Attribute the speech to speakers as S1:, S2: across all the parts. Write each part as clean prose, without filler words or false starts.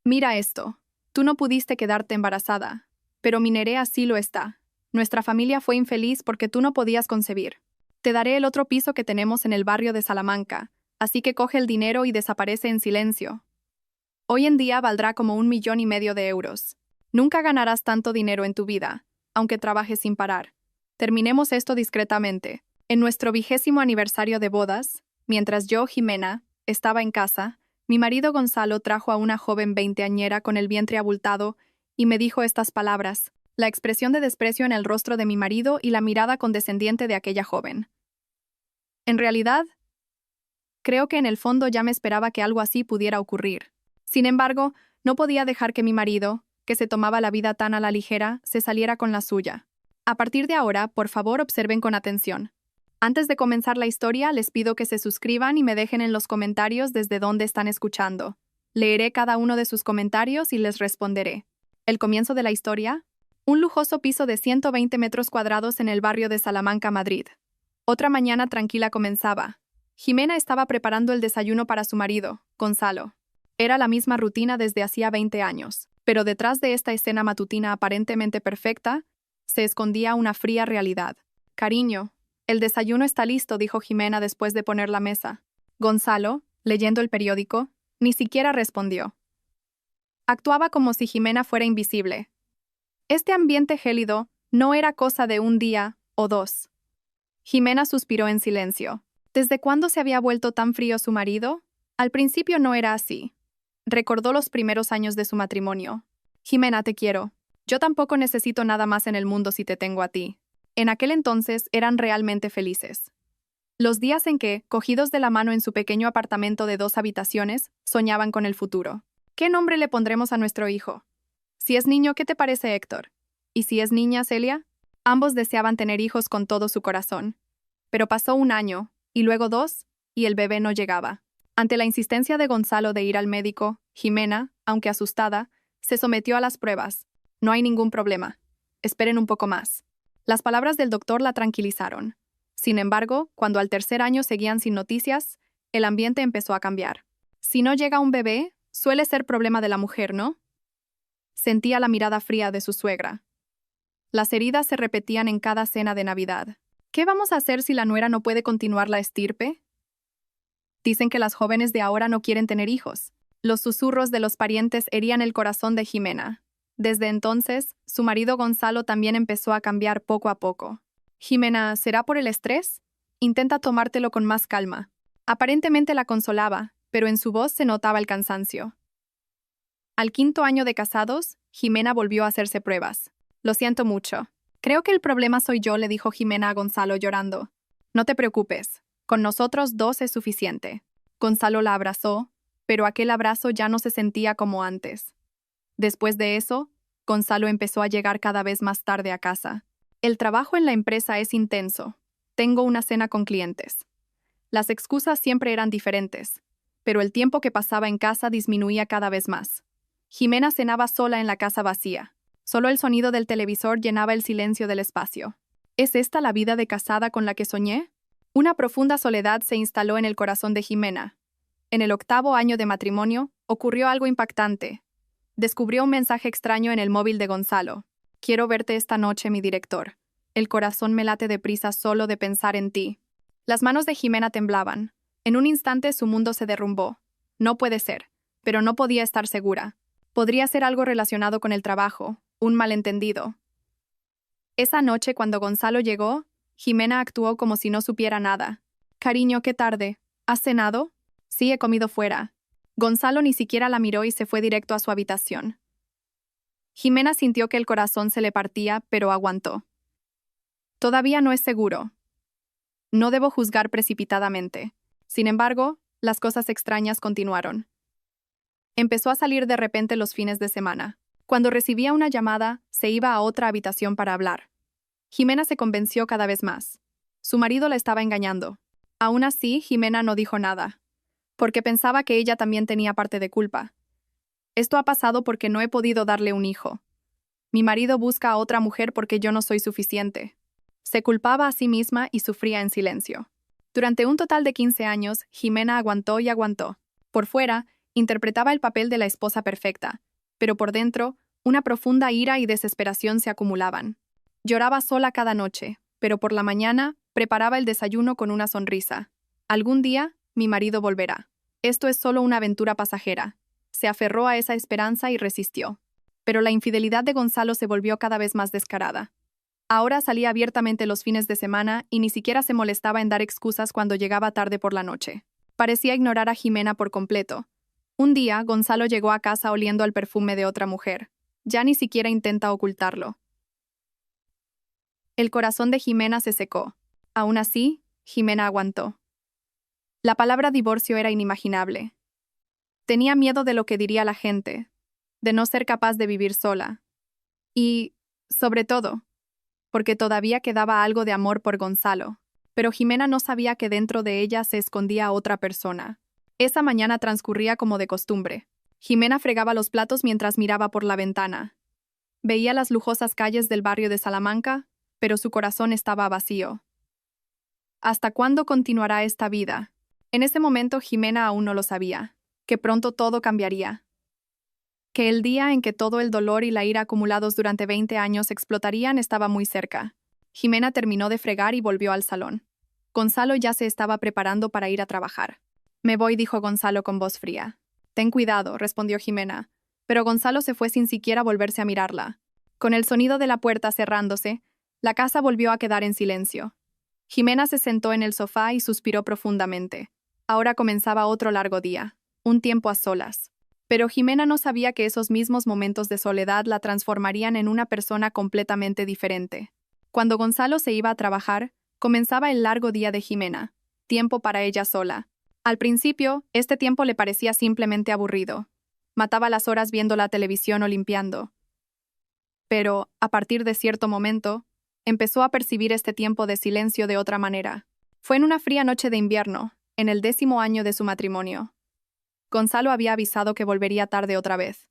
S1: Mira esto. Tú no pudiste quedarte embarazada, pero mi Nerea sí lo está. Nuestra familia fue infeliz porque tú no podías concebir. Te daré el otro piso que tenemos en el barrio de Salamanca, así que coge el dinero y desaparece en silencio. Hoy en día valdrá como 1,5 millones de euros. Nunca ganarás tanto dinero en tu vida, aunque trabajes sin parar. Terminemos esto discretamente. En nuestro 20º aniversario de bodas, mientras yo, Jimena, estaba en casa, mi marido Gonzalo trajo a una joven veinteañera con el vientre abultado y me dijo estas palabras, la expresión de desprecio en el rostro de mi marido y la mirada condescendiente de aquella joven. En realidad, creo que en el fondo ya me esperaba que algo así pudiera ocurrir. Sin embargo, no podía dejar que mi marido, que se tomaba la vida tan a la ligera, se saliera con la suya. A partir de ahora, por favor, observen con atención. Antes de comenzar la historia, les pido que se suscriban y me dejen en los comentarios desde dónde están escuchando. Leeré cada uno de sus comentarios y les responderé. El comienzo de la historia: un lujoso piso de 120 metros cuadrados en el barrio de Salamanca, Madrid. Otra mañana tranquila comenzaba. Jimena estaba preparando el desayuno para su marido, Gonzalo. Era la misma rutina desde hacía 20 años, pero detrás de esta escena matutina aparentemente perfecta, se escondía una fría realidad. Cariño, el desayuno está listo, dijo Jimena después de poner la mesa. Gonzalo, leyendo el periódico, ni siquiera respondió. Actuaba como si Jimena fuera invisible. Este ambiente gélido no era cosa de un día o dos. Jimena suspiró en silencio. ¿Desde cuándo se había vuelto tan frío su marido? Al principio no era así. Recordó los primeros años de su matrimonio. Jimena, te quiero. Yo tampoco necesito nada más en el mundo si te tengo a ti. En aquel entonces eran realmente felices. Los días en que, cogidos de la mano en su pequeño apartamento de 2 habitaciones, soñaban con el futuro. ¿Qué nombre le pondremos a nuestro hijo? Si es niño, ¿qué te parece, Héctor? ¿Y si es niña, Celia? Ambos deseaban tener hijos con todo su corazón. Pero pasó 1 año, y luego 2, y el bebé no llegaba. Ante la insistencia de Gonzalo de ir al médico, Jimena, aunque asustada, se sometió a las pruebas. No hay ningún problema. Esperen un poco más. Las palabras del doctor la tranquilizaron. Sin embargo, cuando al 3er año seguían sin noticias, el ambiente empezó a cambiar. Si no llega un bebé, suele ser problema de la mujer, ¿no? Sentía la mirada fría de su suegra. Las heridas se repetían en cada cena de Navidad. ¿Qué vamos a hacer si la nuera no puede continuar la estirpe? Dicen que las jóvenes de ahora no quieren tener hijos. Los susurros de los parientes herían el corazón de Jimena. Desde entonces, su marido Gonzalo también empezó a cambiar poco a poco. Jimena, ¿será por el estrés? Intenta tomártelo con más calma. Aparentemente la consolaba, pero en su voz se notaba el cansancio. Al 5.º año de casados, Jimena volvió a hacerse pruebas. Lo siento mucho. Creo que el problema soy yo, le dijo Jimena a Gonzalo llorando. No te preocupes. Con nosotros 2 es suficiente. Gonzalo la abrazó, pero aquel abrazo ya no se sentía como antes. Después de eso, Gonzalo empezó a llegar cada vez más tarde a casa. El trabajo en la empresa es intenso. Tengo una cena con clientes. Las excusas siempre eran diferentes, pero el tiempo que pasaba en casa disminuía cada vez más. Jimena cenaba sola en la casa vacía. Solo el sonido del televisor llenaba el silencio del espacio. ¿Es esta la vida de casada con la que soñé? Una profunda soledad se instaló en el corazón de Jimena. En el 8.º año de matrimonio, ocurrió algo impactante. Descubrió un mensaje extraño en el móvil de Gonzalo. Quiero verte esta noche, mi director. El corazón me late deprisa solo de pensar en ti. Las manos de Jimena temblaban. En un instante su mundo se derrumbó. No puede ser, pero no podía estar segura. Podría ser algo relacionado con el trabajo, un malentendido. Esa noche, cuando Gonzalo llegó, Jimena actuó como si no supiera nada. Cariño, qué tarde. ¿Has cenado? Sí, he comido fuera. Gonzalo ni siquiera la miró y se fue directo a su habitación. Jimena sintió que el corazón se le partía, pero aguantó. Todavía no es seguro. No debo juzgar precipitadamente. Sin embargo, las cosas extrañas continuaron. Empezó a salir de repente los fines de semana. Cuando recibía una llamada, se iba a otra habitación para hablar. Jimena se convenció cada vez más. Su marido la estaba engañando. Aún así, Jimena no dijo nada, porque pensaba que ella también tenía parte de culpa. Esto ha pasado porque no he podido darle un hijo. Mi marido busca a otra mujer porque yo no soy suficiente. Se culpaba a sí misma y sufría en silencio. Durante un total de 15 años, Jimena aguantó y aguantó. Por fuera, Interpretaba el papel de la esposa perfecta, pero por dentro, una profunda ira y desesperación se acumulaban. Lloraba sola cada noche, pero por la mañana preparaba el desayuno con una sonrisa. Algún día, mi marido volverá. Esto es solo una aventura pasajera. Se aferró a esa esperanza y resistió. Pero la infidelidad de Gonzalo se volvió cada vez más descarada. Ahora salía abiertamente los fines de semana y ni siquiera se molestaba en dar excusas cuando llegaba tarde por la noche. Parecía ignorar a Jimena por completo. Un día, Gonzalo llegó a casa oliendo al perfume de otra mujer. Ya ni siquiera intenta ocultarlo. El corazón de Jimena se secó. Aún así, Jimena aguantó. La palabra divorcio era inimaginable. Tenía miedo de lo que diría la gente, de no ser capaz de vivir sola. Y, sobre todo, porque todavía quedaba algo de amor por Gonzalo. Pero Jimena no sabía que dentro de ella se escondía otra persona. Esa mañana transcurría como de costumbre. Jimena fregaba los platos mientras miraba por la ventana. Veía las lujosas calles del barrio de Salamanca, pero su corazón estaba vacío. ¿Hasta cuándo continuará esta vida? En ese momento Jimena aún no lo sabía, que pronto todo cambiaría. Que el día en que todo el dolor y la ira acumulados durante 20 años explotarían estaba muy cerca. Jimena terminó de fregar y volvió al salón. Gonzalo ya se estaba preparando para ir a trabajar. Me voy, dijo Gonzalo con voz fría. Ten cuidado, respondió Jimena, pero Gonzalo se fue sin siquiera volverse a mirarla. Con el sonido de la puerta cerrándose, la casa volvió a quedar en silencio. Jimena se sentó en el sofá y suspiró profundamente. Ahora comenzaba otro largo día, un tiempo a solas. Pero Jimena no sabía que esos mismos momentos de soledad la transformarían en una persona completamente diferente. Cuando Gonzalo se iba a trabajar, comenzaba el largo día de Jimena, tiempo para ella sola. Al principio, este tiempo le parecía simplemente aburrido. Mataba las horas viendo la televisión o limpiando. Pero, a partir de cierto momento, empezó a percibir este tiempo de silencio de otra manera. Fue en una fría noche de invierno, en el 10º año de su matrimonio. Gonzalo había avisado que volvería tarde otra vez.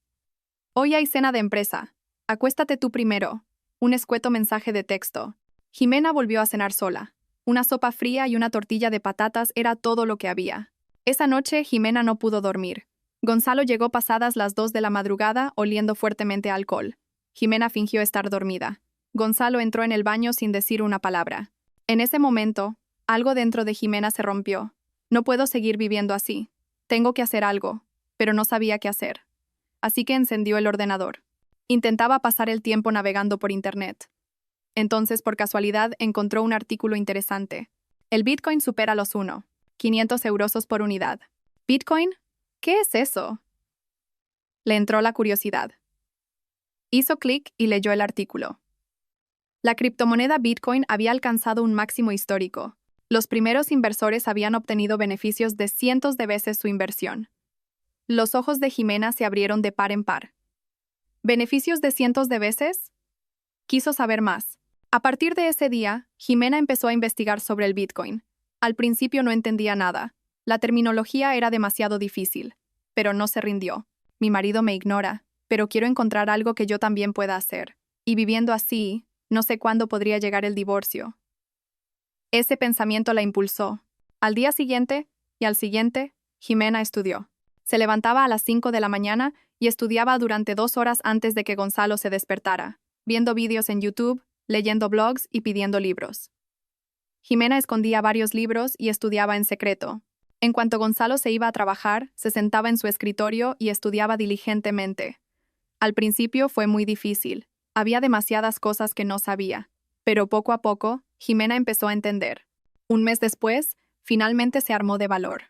S1: Hoy hay cena de empresa. Acuéstate tú primero. Un escueto mensaje de texto. Jimena volvió a cenar sola. Una sopa fría y una tortilla de patatas era todo lo que había. Esa noche Jimena no pudo dormir. Gonzalo llegó pasadas las 2 de la madrugada oliendo fuertemente a alcohol. Jimena fingió estar dormida. Gonzalo entró en el baño sin decir una palabra. En ese momento, algo dentro de Jimena se rompió. No puedo seguir viviendo así. Tengo que hacer algo, pero no sabía qué hacer. Así que encendió el ordenador. Intentaba pasar el tiempo navegando por Internet. Entonces, por casualidad, encontró un artículo interesante. El Bitcoin supera los 500 euros por unidad. ¿Bitcoin? ¿Qué es eso? Le entró la curiosidad. Hizo clic y leyó el artículo. La criptomoneda Bitcoin había alcanzado un máximo histórico. Los primeros inversores habían obtenido beneficios de cientos de veces su inversión. Los ojos de Jimena se abrieron de par en par. ¿Beneficios de cientos de veces? Quiso saber más. A partir de ese día, Jimena empezó a investigar sobre el Bitcoin. Al principio no entendía nada. La terminología era demasiado difícil. Pero no se rindió. Mi marido me ignora, pero quiero encontrar algo que yo también pueda hacer. Y viviendo así, no sé cuándo podría llegar el divorcio. Ese pensamiento la impulsó. Al día siguiente, y al siguiente, Jimena estudió. Se levantaba a las 5 de la mañana y estudiaba durante 2 horas antes de que Gonzalo se despertara, viendo vídeos en YouTube, leyendo blogs y pidiendo libros. Jimena escondía varios libros y estudiaba en secreto. En cuanto Gonzalo se iba a trabajar, se sentaba en su escritorio y estudiaba diligentemente. Al principio fue muy difícil. Había demasiadas cosas que no sabía. Pero poco a poco, Jimena empezó a entender. Un mes después, finalmente se armó de valor.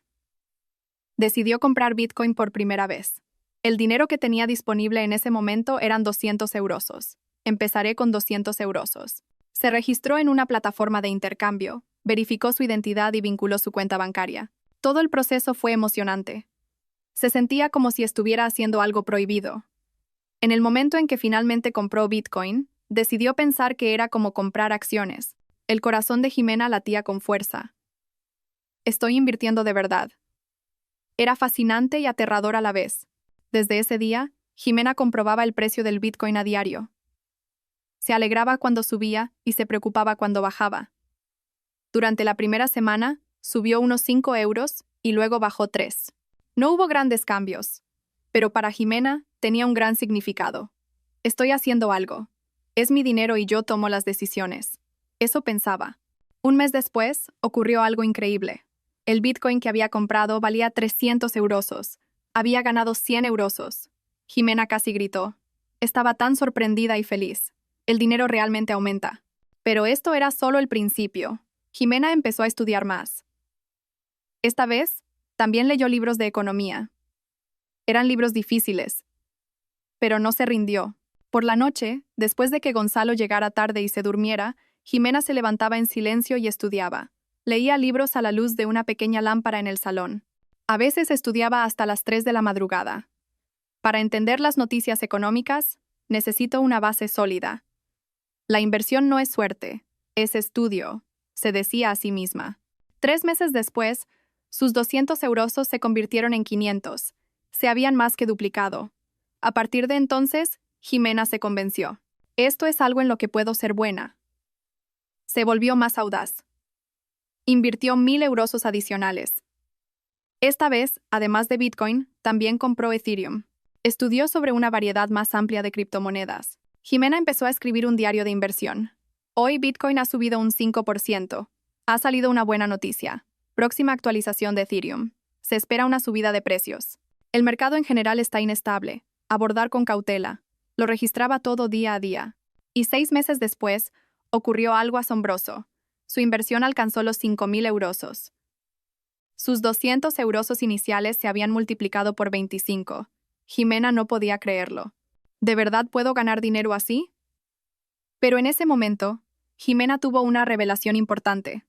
S1: Decidió comprar Bitcoin por primera vez. El dinero que tenía disponible en ese momento eran 200 euros. Empezaré con 200 euros. Se registró en una plataforma de intercambio, verificó su identidad y vinculó su cuenta bancaria. Todo el proceso fue emocionante. Se sentía como si estuviera haciendo algo prohibido. En el momento en que finalmente compró Bitcoin, decidió pensar que era como comprar acciones. El corazón de Jimena latía con fuerza. Estoy invirtiendo de verdad. Era fascinante y aterrador a la vez. Desde ese día, Jimena comprobaba el precio del Bitcoin a diario. Se alegraba cuando subía y se preocupaba cuando bajaba. Durante la primera semana, subió unos 5 euros y luego bajó 3. No hubo grandes cambios, pero para Jimena tenía un gran significado. Estoy haciendo algo. Es mi dinero y yo tomo las decisiones. Eso pensaba. Un mes después, ocurrió algo increíble. El Bitcoin que había comprado valía 300 eurosos. Había ganado 100 eurosos. Jimena casi gritó. Estaba tan sorprendida y feliz. El dinero realmente aumenta. Pero esto era solo el principio. Jimena empezó a estudiar más. Esta vez, también leyó libros de economía. Eran libros difíciles, pero no se rindió. Por la noche, después de que Gonzalo llegara tarde y se durmiera, Jimena se levantaba en silencio y estudiaba. Leía libros a la luz de una pequeña lámpara en el salón. A veces estudiaba hasta las 3 de la madrugada. Para entender las noticias económicas, necesito una base sólida. La inversión no es suerte, es estudio, se decía a sí misma. 3 meses después, sus 200 eurosos se convirtieron en 500. Se habían más que duplicado. A partir de entonces, Jimena se convenció. Esto es algo en lo que puedo ser buena. Se volvió más audaz. Invirtió 1000 eurosos adicionales. Esta vez, además de Bitcoin, también compró Ethereum. Estudió sobre una variedad más amplia de criptomonedas. Jimena empezó a escribir un diario de inversión. Hoy Bitcoin ha subido un 5%. Ha salido una buena noticia. Próxima actualización de Ethereum. Se espera una subida de precios. El mercado en general está inestable. Abordar con cautela. Lo registraba todo día a día. Y 6 meses después, ocurrió algo asombroso. Su inversión alcanzó los 5000 eurosos. Sus 200 eurosos iniciales se habían multiplicado por 25. Jimena no podía creerlo. ¿De verdad puedo ganar dinero así? Pero en ese momento, Jimena tuvo una revelación importante.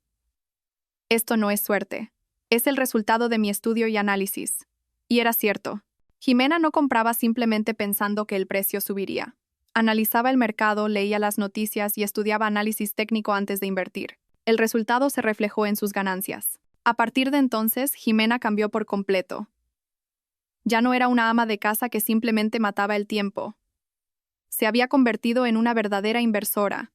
S1: Esto no es suerte. Es el resultado de mi estudio y análisis. Y era cierto. Jimena no compraba simplemente pensando que el precio subiría. Analizaba el mercado, leía las noticias y estudiaba análisis técnico antes de invertir. El resultado se reflejó en sus ganancias. A partir de entonces, Jimena cambió por completo. Ya no era una ama de casa que simplemente mataba el tiempo. Se había convertido en una verdadera inversora.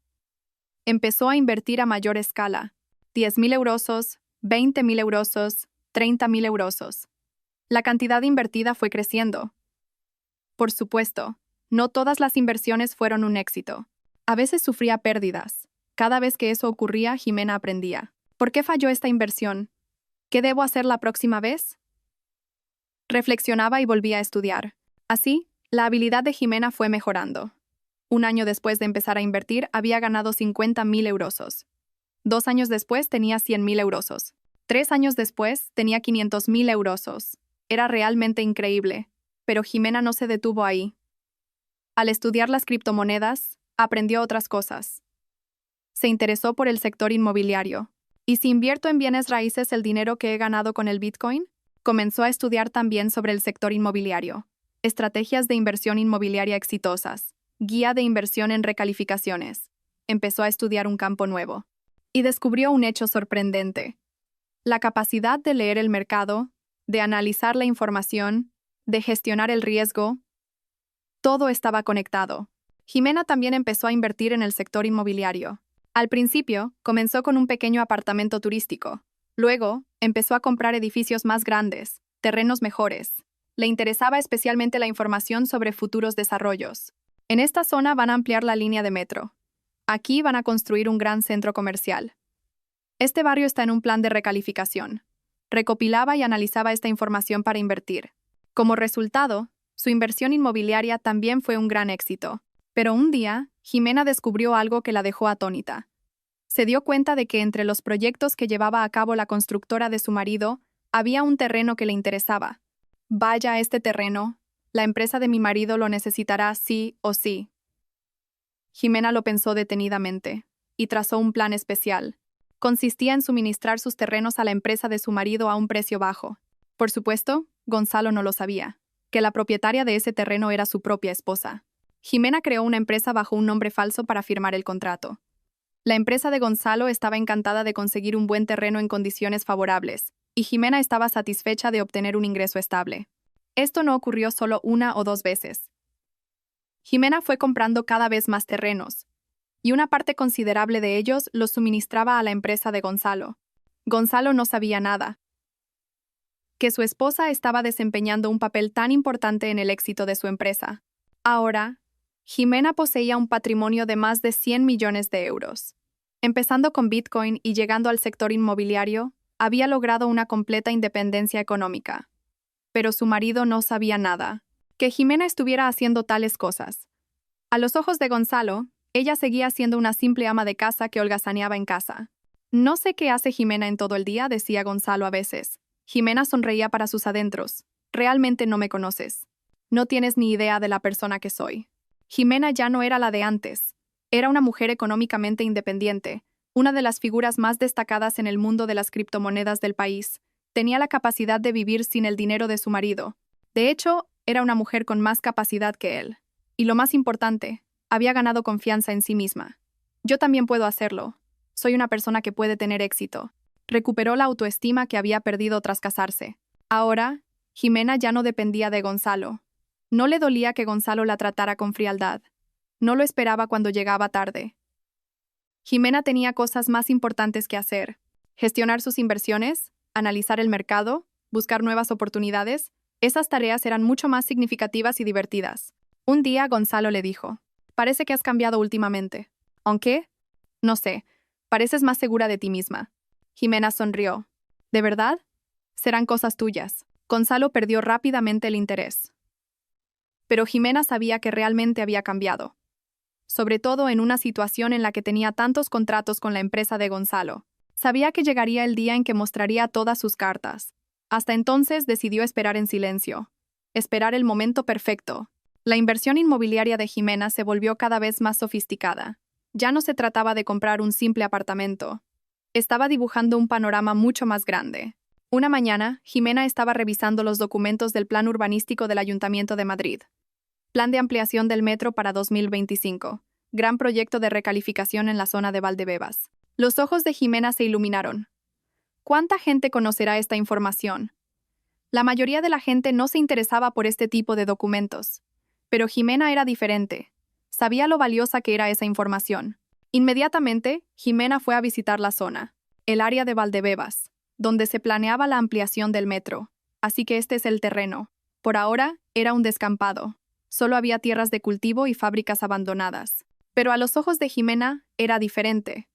S1: Empezó a invertir a mayor escala. 10.000 eurosos, 20.000 eurosos, 30.000 eurosos. La cantidad invertida fue creciendo. Por supuesto, no todas las inversiones fueron un éxito. A veces sufría pérdidas. Cada vez que eso ocurría, Jimena aprendía. ¿Por qué falló esta inversión? ¿Qué debo hacer la próxima vez? Reflexionaba y volvía a estudiar. Así, la habilidad de Jimena fue mejorando. Un año después de empezar a invertir, había ganado 50.000 eurosos. 2 años después tenía 100.000 eurosos. 3 años después tenía 500.000 eurosos. Era realmente increíble, pero Jimena no se detuvo ahí. Al estudiar las criptomonedas, aprendió otras cosas. Se interesó por el sector inmobiliario. ¿Y si invierto en bienes raíces el dinero que he ganado con el Bitcoin? Comenzó a estudiar también sobre el sector inmobiliario. Estrategias de inversión inmobiliaria exitosas. Guía de inversión en recalificaciones. Empezó a estudiar un campo nuevo. Y descubrió un hecho sorprendente. La capacidad de leer el mercado, de analizar la información, de gestionar el riesgo. Todo estaba conectado. Jimena también empezó a invertir en el sector inmobiliario. Al principio, comenzó con un pequeño apartamento turístico. Luego, empezó a comprar edificios más grandes, terrenos mejores. Le interesaba especialmente la información sobre futuros desarrollos. En esta zona van a ampliar la línea de metro. Aquí van a construir un gran centro comercial. Este barrio está en un plan de recalificación. Recopilaba y analizaba esta información para invertir. Como resultado, su inversión inmobiliaria también fue un gran éxito. Pero un día, Jimena descubrió algo que la dejó atónita. Se dio cuenta de que entre los proyectos que llevaba a cabo la constructora de su marido, había un terreno que le interesaba. Vaya, este terreno, la empresa de mi marido lo necesitará sí o sí. Jimena lo pensó detenidamente y trazó un plan especial. Consistía en suministrar sus terrenos a la empresa de su marido a un precio bajo. Por supuesto, Gonzalo no lo sabía, que la propietaria de ese terreno era su propia esposa. Jimena creó una empresa bajo un nombre falso para firmar el contrato. La empresa de Gonzalo estaba encantada de conseguir un buen terreno en condiciones favorables, y Jimena estaba satisfecha de obtener un ingreso estable. Esto no ocurrió solo 1 o 2 veces. Jimena fue comprando cada vez más terrenos, y una parte considerable de ellos los suministraba a la empresa de Gonzalo. Gonzalo no sabía nada. que su esposa estaba desempeñando un papel tan importante en el éxito de su empresa. Ahora, Jimena poseía un patrimonio de más de 100 millones de euros. Empezando con Bitcoin y llegando al sector inmobiliario, había logrado una completa independencia económica. Pero su marido no sabía nada, que Jimena estuviera haciendo tales cosas. A los ojos de Gonzalo, ella seguía siendo una simple ama de casa que holgazaneaba en casa. No sé qué hace Jimena en todo el día, decía Gonzalo a veces. Jimena sonreía para sus adentros. Realmente no me conoces. No tienes ni idea de la persona que soy. Jimena ya no era la de antes. Era una mujer económicamente independiente, una de las figuras más destacadas en el mundo de las criptomonedas del país. Tenía la capacidad de vivir sin el dinero de su marido. De hecho, era una mujer con más capacidad que él. Y lo más importante, había ganado confianza en sí misma. Yo también puedo hacerlo. Soy una persona que puede tener éxito. Recuperó la autoestima que había perdido tras casarse. Ahora, Jimena ya no dependía de Gonzalo. No le dolía que Gonzalo la tratara con frialdad. No lo esperaba cuando llegaba tarde. Jimena tenía cosas más importantes que hacer: gestionar sus inversiones, analizar el mercado, buscar nuevas oportunidades. Esas tareas eran mucho más significativas y divertidas. Un día Gonzalo le dijo: «Parece que has cambiado últimamente». «¿Aunque? No sé, pareces más segura de ti misma». Jimena sonrió. «¿De verdad? Serán cosas tuyas». Gonzalo perdió rápidamente el interés. Pero Jimena sabía que realmente había cambiado. Sobre todo en una situación en la que tenía tantos contratos con la empresa de Gonzalo. Sabía que llegaría el día en que mostraría todas sus cartas. Hasta entonces decidió esperar en silencio. Esperar el momento perfecto. La inversión inmobiliaria de Jimena se volvió cada vez más sofisticada. Ya no se trataba de comprar un simple apartamento. Estaba dibujando un panorama mucho más grande. Una mañana, Jimena estaba revisando los documentos del Plan Urbanístico del Ayuntamiento de Madrid. Plan de ampliación del metro para 2025. Gran proyecto de recalificación en la zona de Valdebebas. Los ojos de Jimena se iluminaron. ¿Cuánta gente conocerá esta información? La mayoría de la gente no se interesaba por este tipo de documentos. Pero Jimena era diferente. Sabía lo valiosa que era esa información. Inmediatamente, Jimena fue a visitar la zona, el área de Valdebebas, donde se planeaba la ampliación del metro. Así que este es el terreno. Por ahora, era un descampado. Solo había tierras de cultivo y fábricas abandonadas. Pero a los ojos de Jimena era diferente.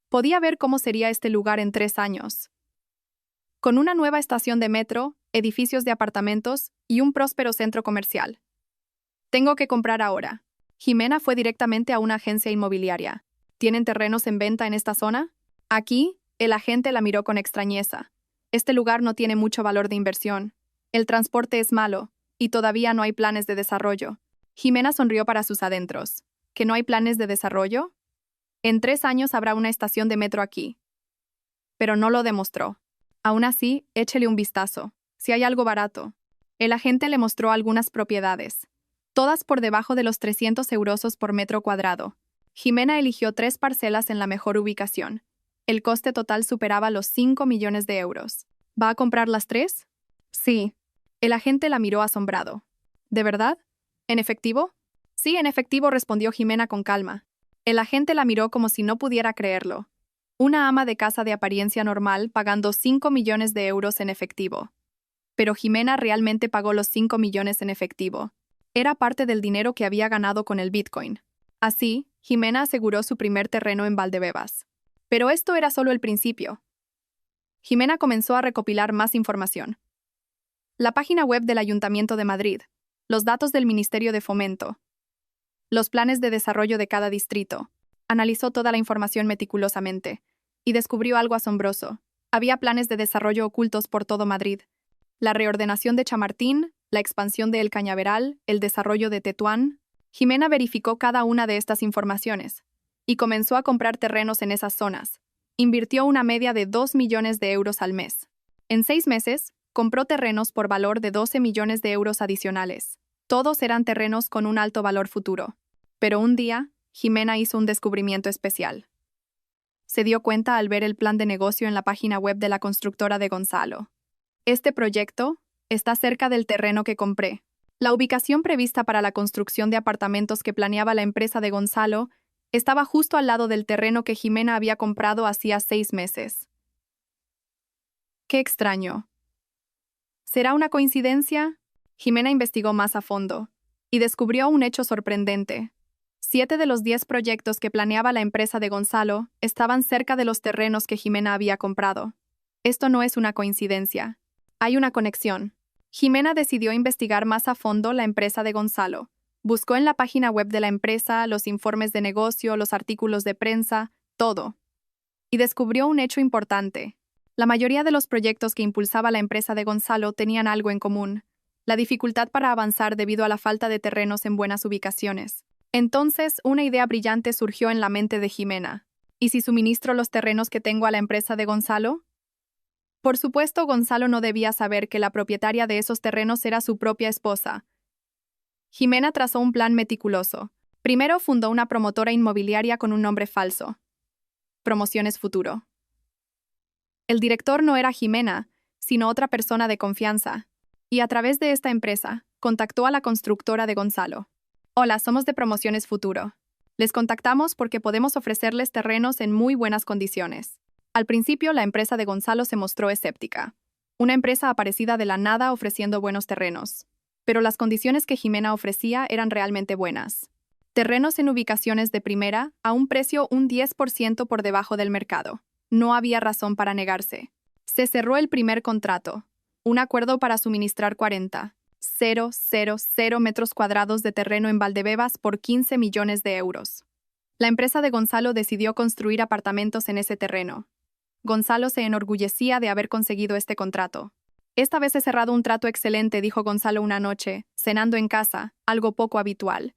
S1: Podía ver cómo sería este lugar en 3 años. Con una nueva estación de metro, edificios de apartamentos y un próspero centro comercial. Tengo que comprar ahora. Jimena fue directamente a una agencia inmobiliaria. ¿Tienen terrenos en venta en esta zona? Aquí, el agente la miró con extrañeza. Este lugar no tiene mucho valor de inversión. El transporte es malo, y todavía no hay planes de desarrollo. Jimena sonrió para sus adentros. ¿Que no hay planes de desarrollo? En 3 años habrá una estación de metro aquí. Pero no lo demostró. Aún así, échele un vistazo. Si hay algo barato. El agente le mostró algunas propiedades. Todas por debajo de los 300 euros por metro cuadrado. Jimena eligió 3 parcelas en la mejor ubicación. El coste total superaba los 5 millones de euros. ¿Va a comprar las 3? Sí. El agente la miró asombrado. ¿De verdad? ¿En efectivo? Sí, en efectivo, respondió Jimena con calma. El agente la miró como si no pudiera creerlo. Una ama de casa de apariencia normal pagando 5 millones de euros en efectivo. Pero Jimena realmente pagó los 5 millones en efectivo. Era parte del dinero que había ganado con el Bitcoin. Así, Jimena aseguró su primer terreno en Valdebebas. Pero esto era solo el principio. Jimena comenzó a recopilar más información. La página web del Ayuntamiento de Madrid, los datos del Ministerio de Fomento, los planes de desarrollo de cada distrito. Analizó toda la información meticulosamente y descubrió algo asombroso. Había planes de desarrollo ocultos por todo Madrid. La reordenación de Chamartín, la expansión de El Cañaveral, el desarrollo de Tetuán. Jimena verificó cada una de estas informaciones y comenzó a comprar terrenos en esas zonas. Invirtió una media de 2 millones de euros al mes. En 6 meses, compró terrenos por valor de 12 millones de euros adicionales. Todos eran terrenos con un alto valor futuro. Pero un día, Jimena hizo un descubrimiento especial. Se dio cuenta al ver el plan de negocio en la página web de la constructora de Gonzalo. Este proyecto está cerca del terreno que compré. La ubicación prevista para la construcción de apartamentos que planeaba la empresa de Gonzalo estaba justo al lado del terreno que Jimena había comprado hacía 6 meses. ¡Qué extraño! ¿Será una coincidencia? Jimena investigó más a fondo y descubrió un hecho sorprendente. 7 de los 10 proyectos que planeaba la empresa de Gonzalo estaban cerca de los terrenos que Jimena había comprado. Esto no es una coincidencia. Hay una conexión. Jimena decidió investigar más a fondo la empresa de Gonzalo. Buscó en la página web de la empresa, los informes de negocio, los artículos de prensa, todo. Y descubrió un hecho importante. La mayoría de los proyectos que impulsaba la empresa de Gonzalo tenían algo en común: la dificultad para avanzar debido a la falta de terrenos en buenas ubicaciones. Entonces, una idea brillante surgió en la mente de Jimena. ¿Y si suministro los terrenos que tengo a la empresa de Gonzalo? Por supuesto, Gonzalo no debía saber que la propietaria de esos terrenos era su propia esposa. Jimena trazó un plan meticuloso. Primero fundó una promotora inmobiliaria con un nombre falso: Promociones Futuro. El director no era Jimena, sino otra persona de confianza. Y a través de esta empresa, contactó a la constructora de Gonzalo. Hola, somos de Promociones Futuro. Les contactamos porque podemos ofrecerles terrenos en muy buenas condiciones. Al principio, la empresa de Gonzalo se mostró escéptica. Una empresa aparecida de la nada ofreciendo buenos terrenos. Pero las condiciones que Jimena ofrecía eran realmente buenas. Terrenos en ubicaciones de primera, a un precio un 10% por debajo del mercado. No había razón para negarse. Se cerró el primer contrato. Un acuerdo para suministrar 40,000 metros cuadrados de terreno en Valdebebas por 15 millones de euros. La empresa de Gonzalo decidió construir apartamentos en ese terreno. Gonzalo se enorgullecía de haber conseguido este contrato. Esta vez he cerrado un trato excelente, dijo Gonzalo una noche, cenando en casa, algo poco habitual.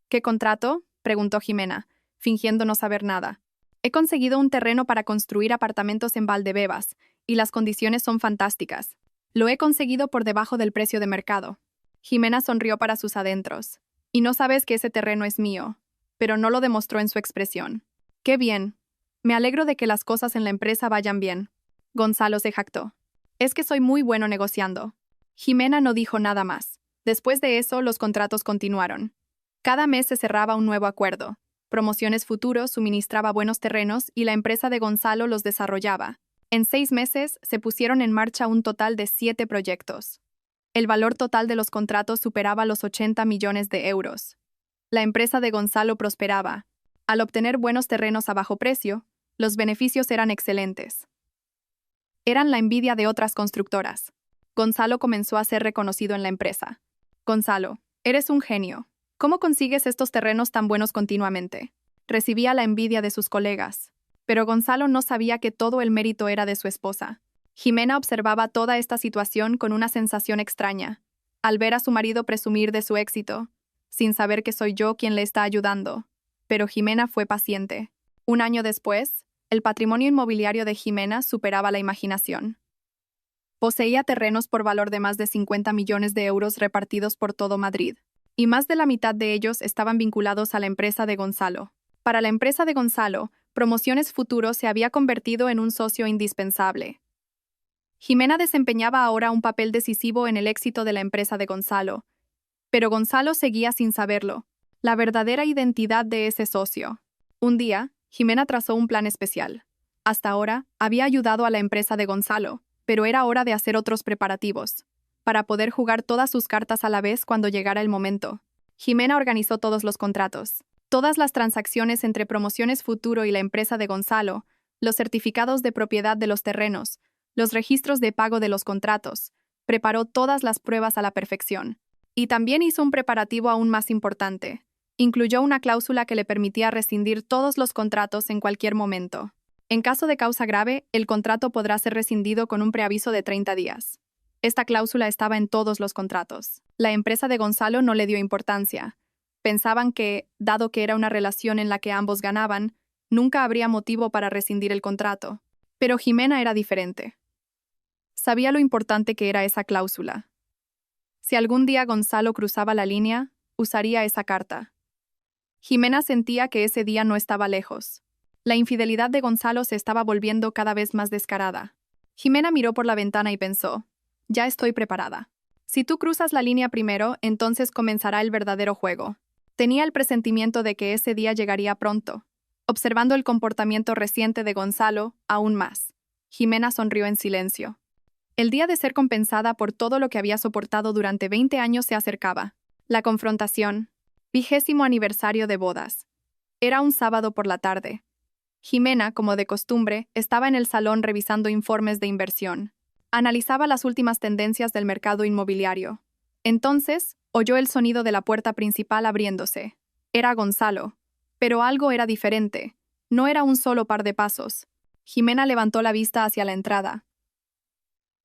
S1: ¿Qué contrato?, preguntó Jimena, fingiendo no saber nada. He conseguido un terreno para construir apartamentos en Valdebebas, y las condiciones son fantásticas. Lo he conseguido por debajo del precio de mercado. Jimena sonrió para sus adentros. Y no sabes que ese terreno es mío, pero no lo demostró en su expresión. ¡Qué bien! Me alegro de que las cosas en la empresa vayan bien. Gonzalo se jactó. Es que soy muy bueno negociando. Jimena no dijo nada más. Después de eso, los contratos continuaron. Cada mes se cerraba un nuevo acuerdo. Promociones Futuro suministraba buenos terrenos y la empresa de Gonzalo los desarrollaba. En 6 meses se pusieron en marcha un total de 7 proyectos. El valor total de los contratos superaba los 80 millones de euros. La empresa de Gonzalo prosperaba. Al obtener buenos terrenos a bajo precio, los beneficios eran excelentes. Eran la envidia de otras constructoras. Gonzalo comenzó a ser reconocido en la empresa. Gonzalo, eres un genio. ¿Cómo consigues estos terrenos tan buenos continuamente? Recibía la envidia de sus colegas. Pero Gonzalo no sabía que todo el mérito era de su esposa. Jimena observaba toda esta situación con una sensación extraña. Al ver a su marido presumir de su éxito, sin saber que soy yo quien le está ayudando. Pero Jimena fue paciente. Un año después, el patrimonio inmobiliario de Jimena superaba la imaginación. Poseía terrenos por valor de más de 50 millones de euros repartidos por todo Madrid. Y más de la mitad de ellos estaban vinculados a la empresa de Gonzalo. Para la empresa de Gonzalo, Promociones Futuro se había convertido en un socio indispensable. Jimena desempeñaba ahora un papel decisivo en el éxito de la empresa de Gonzalo. Pero Gonzalo seguía sin saberlo, la verdadera identidad de ese socio. Un día, Jimena trazó un plan especial. Hasta ahora, había ayudado a la empresa de Gonzalo, pero era hora de hacer otros preparativos, para poder jugar todas sus cartas a la vez cuando llegara el momento. Jimena organizó todos los contratos, todas las transacciones entre Promociones Futuro y la empresa de Gonzalo, los certificados de propiedad de los terrenos, los registros de pago de los contratos, preparó todas las pruebas a la perfección. Y también hizo un preparativo aún más importante. Incluyó una cláusula que le permitía rescindir todos los contratos en cualquier momento. En caso de causa grave, el contrato podrá ser rescindido con un preaviso de 30 días. Esta cláusula estaba en todos los contratos. La empresa de Gonzalo no le dio importancia. Pensaban que, dado que era una relación en la que ambos ganaban, nunca habría motivo para rescindir el contrato. Pero Jimena era diferente. Sabía lo importante que era esa cláusula. Si algún día Gonzalo cruzaba la línea, usaría esa carta. Jimena sentía que ese día no estaba lejos. La infidelidad de Gonzalo se estaba volviendo cada vez más descarada. Jimena miró por la ventana y pensó: ya estoy preparada. Si tú cruzas la línea primero, entonces comenzará el verdadero juego. Tenía el presentimiento de que ese día llegaría pronto. Observando el comportamiento reciente de Gonzalo, aún más, Jimena sonrió en silencio. El día de ser compensada por todo lo que había soportado durante 20 años se acercaba. La confrontación. 20º aniversario de bodas. Era un sábado por la tarde. Jimena, como de costumbre, estaba en el salón revisando informes de inversión. Analizaba las últimas tendencias del mercado inmobiliario. Entonces, oyó el sonido de la puerta principal abriéndose. Era Gonzalo. Pero algo era diferente. No era un solo par de pasos. Jimena levantó la vista hacia la entrada.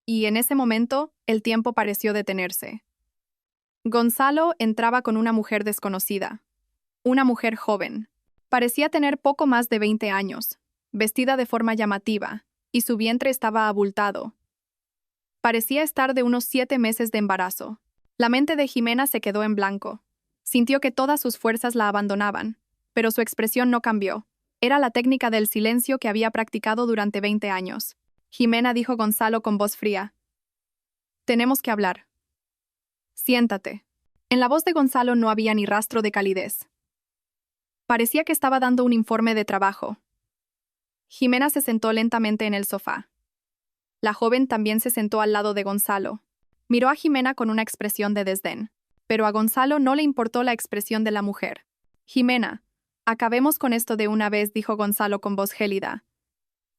S1: Y en ese momento, el tiempo pareció detenerse. Gonzalo entraba con una mujer desconocida. Una mujer joven. Parecía tener poco más de 20 años, vestida de forma llamativa, y su vientre estaba abultado. Parecía estar de unos 7 meses de embarazo. La mente de Jimena se quedó en blanco. Sintió que todas sus fuerzas la abandonaban, pero su expresión no cambió. Era la técnica del silencio que había practicado durante 20 años. Jimena dijo Gonzalo con voz fría. Tenemos que hablar. Siéntate. En la voz de Gonzalo no había ni rastro de calidez. Parecía que estaba dando un informe de trabajo. Jimena se sentó lentamente en el sofá. La joven también se sentó al lado de Gonzalo. Miró a Jimena con una expresión de desdén, pero a Gonzalo no le importó la expresión de la mujer. Jimena, acabemos con esto de una vez, dijo Gonzalo con voz gélida.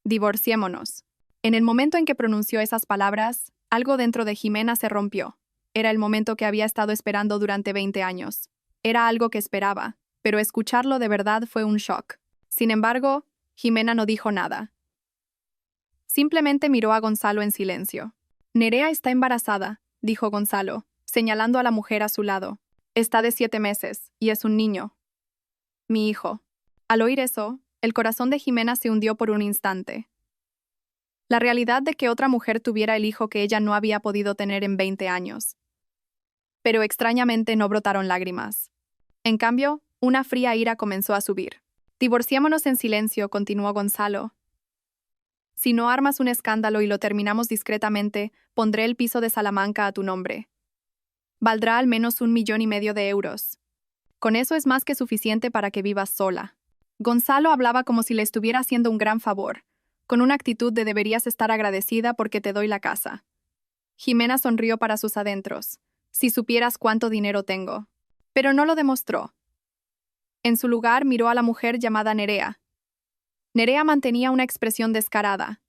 S1: Divorciémonos. En el momento en que pronunció esas palabras, algo dentro de Jimena se rompió. Era el momento que había estado esperando durante 20 años. Era algo que esperaba, pero escucharlo de verdad fue un shock. Sin embargo, Jimena no dijo nada. Simplemente miró a Gonzalo en silencio. Nerea está embarazada, dijo Gonzalo, señalando a la mujer a su lado. Está de 7 meses, y es un niño. Mi hijo. Al oír eso, el corazón de Jimena se hundió por un instante. La realidad de que otra mujer tuviera el hijo que ella no había podido tener en 20 años. Pero extrañamente no brotaron lágrimas. En cambio, una fría ira comenzó a subir. Divorciémonos en silencio, continuó Gonzalo. Si no armas un escándalo y lo terminamos discretamente, pondré el piso de Salamanca a tu nombre. Valdrá al menos 1,5 millones de euros. Con eso es más que suficiente para que vivas sola. Gonzalo hablaba como si le estuviera haciendo un gran favor, con una actitud de deberías estar agradecida porque te doy la casa. Jimena sonrió para sus adentros. Si supieras cuánto dinero tengo. Pero no lo demostró. En su lugar miró a la mujer llamada Nerea. Nerea mantenía una expresión descarada.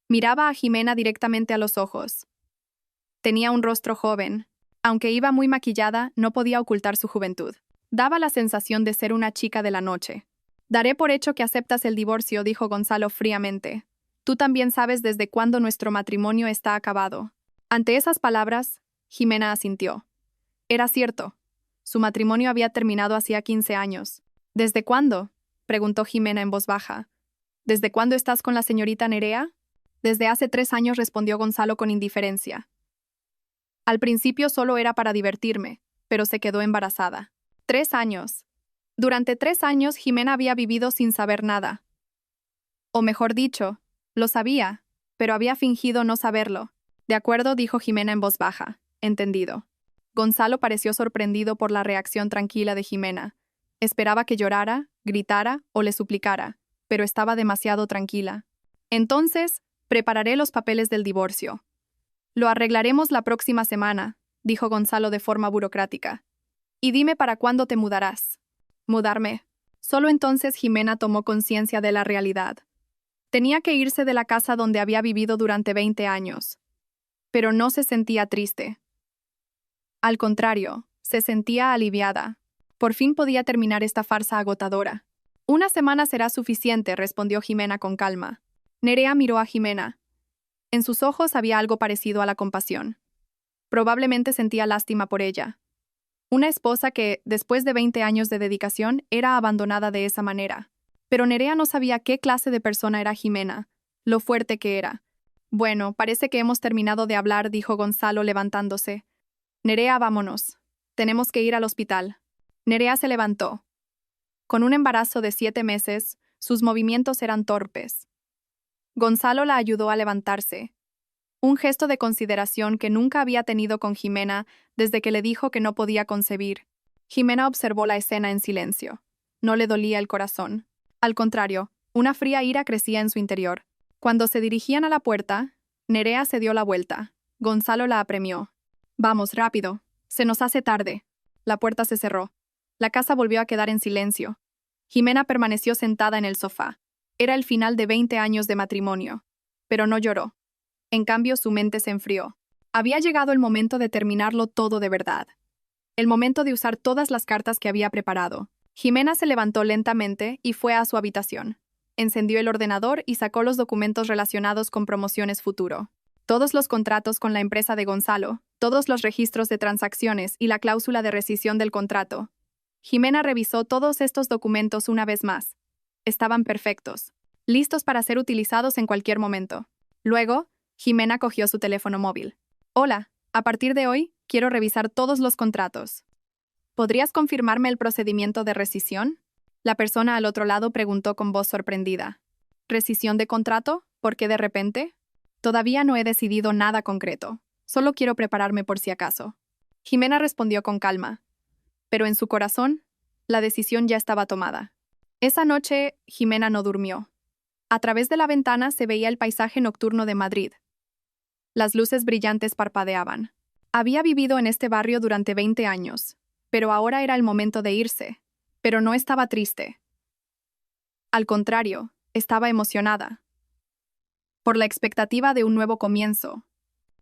S1: Miraba a Jimena directamente a los ojos. Tenía un rostro joven. Aunque iba muy maquillada, no podía ocultar su juventud. Daba la sensación de ser una chica de la noche. Daré por hecho que aceptas el divorcio, dijo Gonzalo fríamente. Tú también sabes desde cuándo nuestro matrimonio está acabado. Ante esas palabras, Jimena asintió. Era cierto. Su matrimonio había terminado hacía 15 años. ¿Desde cuándo?, preguntó Jimena en voz baja. ¿Desde cuándo estás con la señorita Nerea? Desde hace 3 años, respondió Gonzalo con indiferencia. Al principio solo era para divertirme, pero se quedó embarazada. 3 años. Durante 3 años Jimena había vivido sin saber nada. O mejor dicho, lo sabía, pero había fingido no saberlo. De acuerdo, dijo Jimena en voz baja. Entendido. Gonzalo pareció sorprendido por la reacción tranquila de Jimena. Esperaba que llorara, gritara o le suplicara, pero estaba demasiado tranquila. Entonces, prepararé los papeles del divorcio. Lo arreglaremos la próxima semana, dijo Gonzalo de forma burocrática. Y dime para cuándo te mudarás. Mudarme. Solo entonces Jimena tomó conciencia de la realidad. Tenía que irse de la casa donde había vivido durante 20 años. Pero no se sentía triste. Al contrario, se sentía aliviada. Por fin podía terminar esta farsa agotadora. 1 semana será suficiente, respondió Jimena con calma. Nerea miró a Jimena. En sus ojos había algo parecido a la compasión. Probablemente sentía lástima por ella. Una esposa que, después de 20 años de dedicación, era abandonada de esa manera. Pero Nerea no sabía qué clase de persona era Jimena, lo fuerte que era. Bueno, parece que hemos terminado de hablar, dijo Gonzalo levantándose. Nerea, vámonos. Tenemos que ir al hospital. Nerea se levantó. Con un embarazo de 7 meses, sus movimientos eran torpes. Gonzalo la ayudó a levantarse. Un gesto de consideración que nunca había tenido con Jimena desde que le dijo que no podía concebir. Jimena observó la escena en silencio. No le dolía el corazón. Al contrario, una fría ira crecía en su interior. Cuando se dirigían a la puerta, Nerea se dio la vuelta. Gonzalo la apremió. Vamos, rápido. Se nos hace tarde. La puerta se cerró. La casa volvió a quedar en silencio. Jimena permaneció sentada en el sofá. Era el final de 20 años de matrimonio. Pero no lloró. En cambio, su mente se enfrió. Había llegado el momento de terminarlo todo de verdad. El momento de usar todas las cartas que había preparado. Jimena se levantó lentamente y fue a su habitación. Encendió el ordenador y sacó los documentos relacionados con promociones futuro. Todos los contratos con la empresa de Gonzalo, todos los registros de transacciones y la cláusula de rescisión del contrato. Jimena revisó todos estos documentos una vez más. Estaban perfectos, listos para ser utilizados en cualquier momento. Luego, Jimena cogió su teléfono móvil. Hola, a partir de hoy, quiero revisar todos los contratos. ¿Podrías confirmarme el procedimiento de rescisión? La persona al otro lado preguntó con voz sorprendida. ¿Rescisión de contrato? ¿Por qué de repente? Todavía no he decidido nada concreto. Solo quiero prepararme por si acaso. Jimena respondió con calma. Pero en su corazón, la decisión ya estaba tomada. Esa noche, Jimena no durmió. A través de la ventana se veía el paisaje nocturno de Madrid. Las luces brillantes parpadeaban. Había vivido en este barrio durante 20 años, pero ahora era el momento de irse. Pero no estaba triste. Al contrario, estaba emocionada. Por la expectativa de un nuevo comienzo.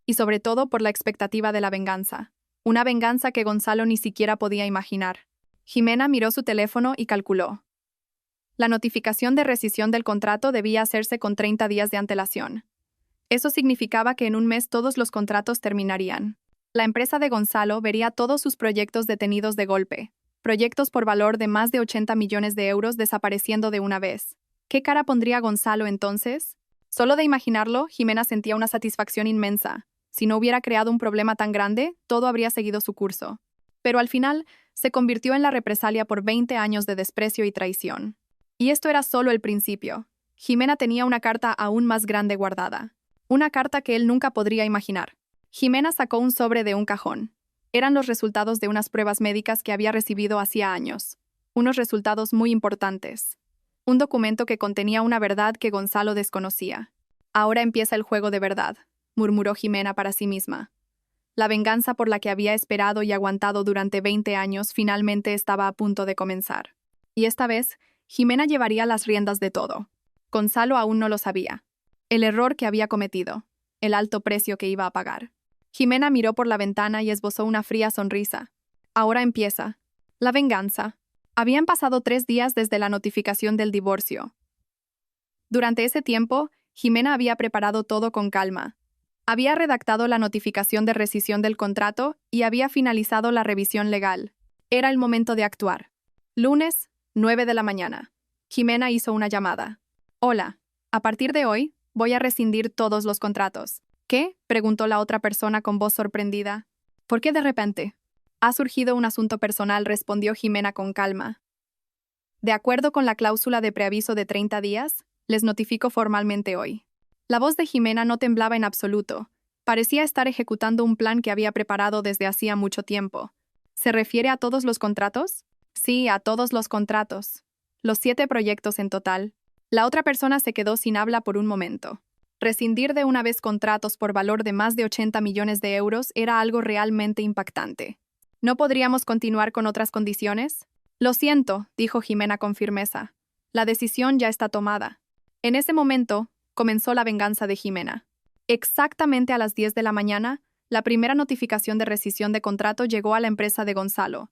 S1: Y sobre todo por la expectativa de la venganza. Una venganza que Gonzalo ni siquiera podía imaginar. Jimena miró su teléfono y calculó. La notificación de rescisión del contrato debía hacerse con 30 días de antelación. Eso significaba que en un mes todos los contratos terminarían. La empresa de Gonzalo vería todos sus proyectos detenidos de golpe. Proyectos por valor de más de 80 millones de euros desapareciendo de una vez. ¿Qué cara pondría Gonzalo entonces? Solo de imaginarlo, Jimena sentía una satisfacción inmensa. Si no hubiera creado un problema tan grande, todo habría seguido su curso. Pero al final, se convirtió en la represalia por 20 años de desprecio y traición. Y esto era solo el principio. Jimena tenía una carta aún más grande guardada. Una carta que él nunca podría imaginar. Jimena sacó un sobre de un cajón. Eran los resultados de unas pruebas médicas que había recibido hacía años. Unos resultados muy importantes. Un documento que contenía una verdad que Gonzalo desconocía. Ahora empieza el juego de verdad, murmuró Jimena para sí misma. La venganza por la que había esperado y aguantado durante 20 años finalmente estaba a punto de comenzar. Y esta vez, Jimena llevaría las riendas de todo. Gonzalo aún no lo sabía. El error que había cometido. El alto precio que iba a pagar. Jimena miró por la ventana y esbozó una fría sonrisa. Ahora empieza. La venganza. Habían pasado 3 días desde la notificación del divorcio. Durante ese tiempo, Jimena había preparado todo con calma. Había redactado la notificación de rescisión del contrato y había finalizado la revisión legal. Era el momento de actuar. Lunes, 9 de la mañana. Jimena hizo una llamada. Hola, a partir de hoy, voy a rescindir todos los contratos. ¿Qué? Preguntó la otra persona con voz sorprendida. ¿Por qué de repente? Ha surgido un asunto personal, respondió Jimena con calma. De acuerdo con la cláusula de preaviso de 30 días, les notifico formalmente hoy. La voz de Jimena no temblaba en absoluto. Parecía estar ejecutando un plan que había preparado desde hacía mucho tiempo. ¿Se refiere a todos los contratos? Sí, a todos los contratos. Los 7 proyectos en total. La otra persona se quedó sin habla por un momento. Rescindir de una vez contratos por valor de más de 80 millones de euros era algo realmente impactante. ¿No podríamos continuar con otras condiciones? Lo siento, dijo Jimena con firmeza. La decisión ya está tomada. En ese momento, comenzó la venganza de Jimena. Exactamente a las 10 de la mañana, la primera notificación de rescisión de contrato llegó a la empresa de Gonzalo.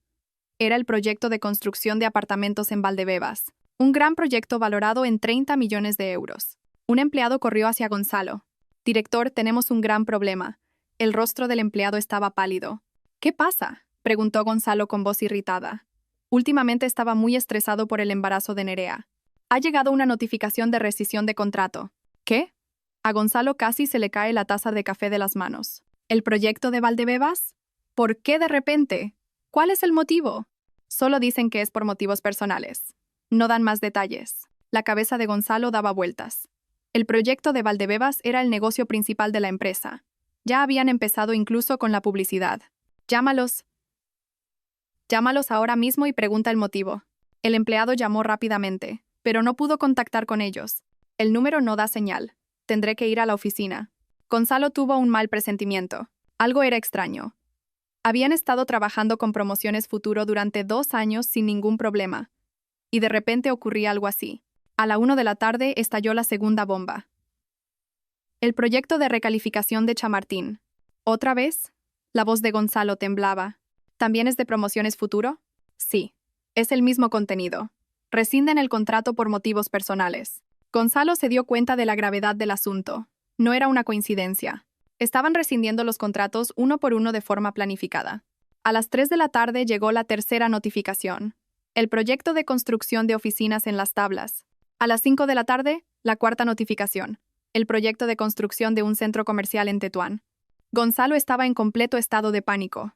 S1: Era el proyecto de construcción de apartamentos en Valdebebas. Un gran proyecto valorado en 30 millones de euros. Un empleado corrió hacia Gonzalo. Director, tenemos un gran problema. El rostro del empleado estaba pálido. ¿Qué pasa?, preguntó Gonzalo con voz irritada. Últimamente estaba muy estresado por el embarazo de Nerea. Ha llegado una notificación de rescisión de contrato. ¿Qué? A Gonzalo casi se le cae la taza de café de las manos. ¿El proyecto de Valdebebas? ¿Por qué de repente? ¿Cuál es el motivo? Solo dicen que es por motivos personales. No dan más detalles. La cabeza de Gonzalo daba vueltas. El proyecto de Valdebebas era el negocio principal de la empresa. Ya habían empezado incluso con la publicidad. Llámalos. Llámalos ahora mismo y pregunta el motivo. El empleado llamó rápidamente, pero no pudo contactar con ellos. El número no da señal. Tendré que ir a la oficina. Gonzalo tuvo un mal presentimiento. Algo era extraño. Habían estado trabajando con Promociones Futuro durante 2 años sin ningún problema. Y de repente ocurría algo así. A la 1 de la tarde estalló la segunda bomba. El proyecto de recalificación de Chamartín. ¿Otra vez? La voz de Gonzalo temblaba. ¿También es de Promociones Futuro? Sí. Es el mismo contenido. Rescinden el contrato por motivos personales. Gonzalo se dio cuenta de la gravedad del asunto. No era una coincidencia. Estaban rescindiendo los contratos uno por uno de forma planificada. A las 3 de la tarde llegó la tercera notificación. El proyecto de construcción de oficinas en Las Tablas. A las 5 de la tarde, la cuarta notificación. El proyecto de construcción de un centro comercial en Tetuán. Gonzalo estaba en completo estado de pánico.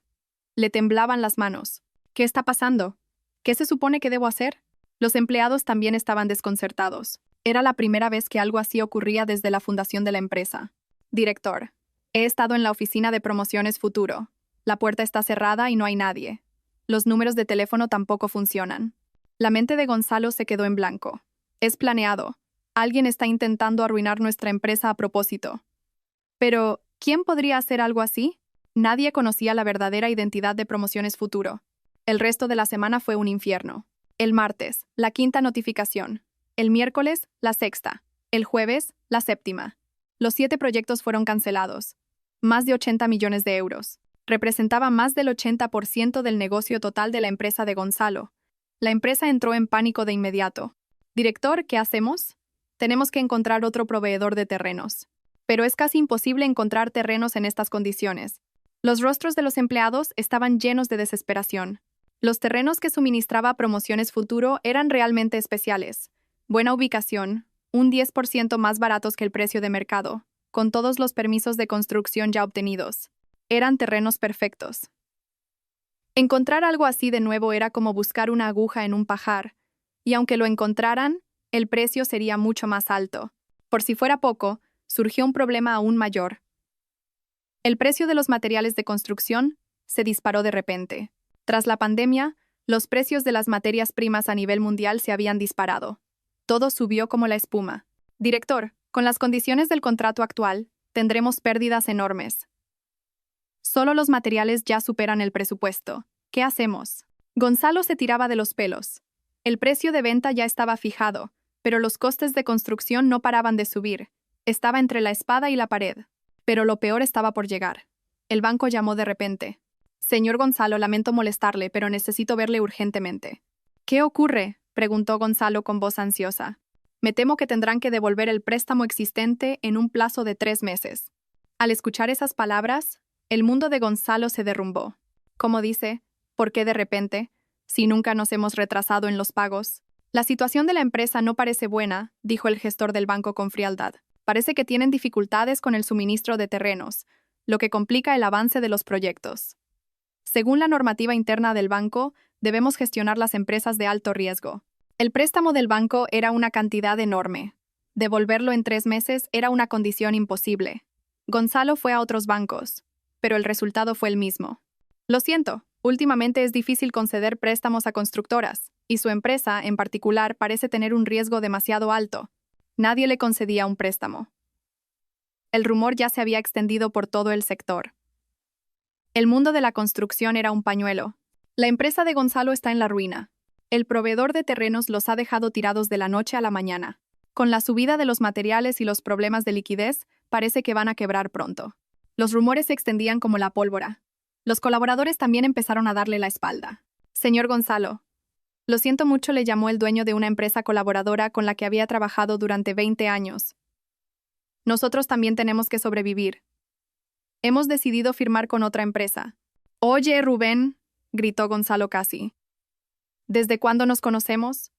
S1: Le temblaban las manos. ¿Qué está pasando? ¿Qué se supone que debo hacer? Los empleados también estaban desconcertados. Era la primera vez que algo así ocurría desde la fundación de la empresa. Director. He estado en la oficina de Promociones Futuro. La puerta está cerrada y no hay nadie. Los números de teléfono tampoco funcionan. La mente de Gonzalo se quedó en blanco. Es planeado. Alguien está intentando arruinar nuestra empresa a propósito. Pero, ¿quién podría hacer algo así? Nadie conocía la verdadera identidad de Promociones Futuro. El resto de la semana fue un infierno. El martes, la quinta notificación. El miércoles, la sexta. El jueves, la séptima. Los 7 proyectos fueron cancelados. Más de 80 millones de euros. Representaba más del 80% del negocio total de la empresa de Gonzalo. La empresa entró en pánico de inmediato. Director, ¿qué hacemos? Tenemos que encontrar otro proveedor de terrenos. Pero es casi imposible encontrar terrenos en estas condiciones. Los rostros de los empleados estaban llenos de desesperación. Los terrenos que suministraba Promociones Futuro eran realmente especiales. Buena ubicación, un 10% más baratos que el precio de mercado, con todos los permisos de construcción ya obtenidos. Eran terrenos perfectos. Encontrar algo así de nuevo era como buscar una aguja en un pajar, y aunque lo encontraran, el precio sería mucho más alto. Por si fuera poco, surgió un problema aún mayor. El precio de los materiales de construcción se disparó de repente. Tras la pandemia, los precios de las materias primas a nivel mundial se habían disparado. Todo subió como la espuma. Director, con las condiciones del contrato actual, tendremos pérdidas enormes. Solo los materiales ya superan el presupuesto. ¿Qué hacemos? Gonzalo se tiraba de los pelos. El precio de venta ya estaba fijado, pero los costes de construcción no paraban de subir. Estaba entre la espada y la pared. Pero lo peor estaba por llegar. El banco llamó de repente. Señor Gonzalo, lamento molestarle, pero necesito verle urgentemente. ¿Qué ocurre?, preguntó Gonzalo con voz ansiosa. Me temo que tendrán que devolver el préstamo existente en un plazo de 3 meses. Al escuchar esas palabras, el mundo de Gonzalo se derrumbó. Como dice, ¿por qué de repente? Si nunca nos hemos retrasado en los pagos. La situación de la empresa no parece buena, dijo el gestor del banco con frialdad. Parece que tienen dificultades con el suministro de terrenos, lo que complica el avance de los proyectos. Según la normativa interna del banco, debemos gestionar las empresas de alto riesgo. El préstamo del banco era una cantidad enorme. Devolverlo en 3 meses era una condición imposible. Gonzalo fue a otros bancos, pero el resultado fue el mismo. Lo siento, últimamente es difícil conceder préstamos a constructoras, y su empresa, en particular, parece tener un riesgo demasiado alto. Nadie le concedía un préstamo. El rumor ya se había extendido por todo el sector. El mundo de la construcción era un pañuelo. La empresa de Gonzalo está en la ruina. El proveedor de terrenos los ha dejado tirados de la noche a la mañana. Con la subida de los materiales y los problemas de liquidez, parece que van a quebrar pronto. Los rumores se extendían como la pólvora. Los colaboradores también empezaron a darle la espalda. Señor Gonzalo, lo siento mucho, le llamó el dueño de una empresa colaboradora con la que había trabajado durante 20 años. Nosotros también tenemos que sobrevivir. Hemos decidido firmar con otra empresa. Oye, Rubén, gritó Gonzalo casi. ¿Desde cuándo nos conocemos?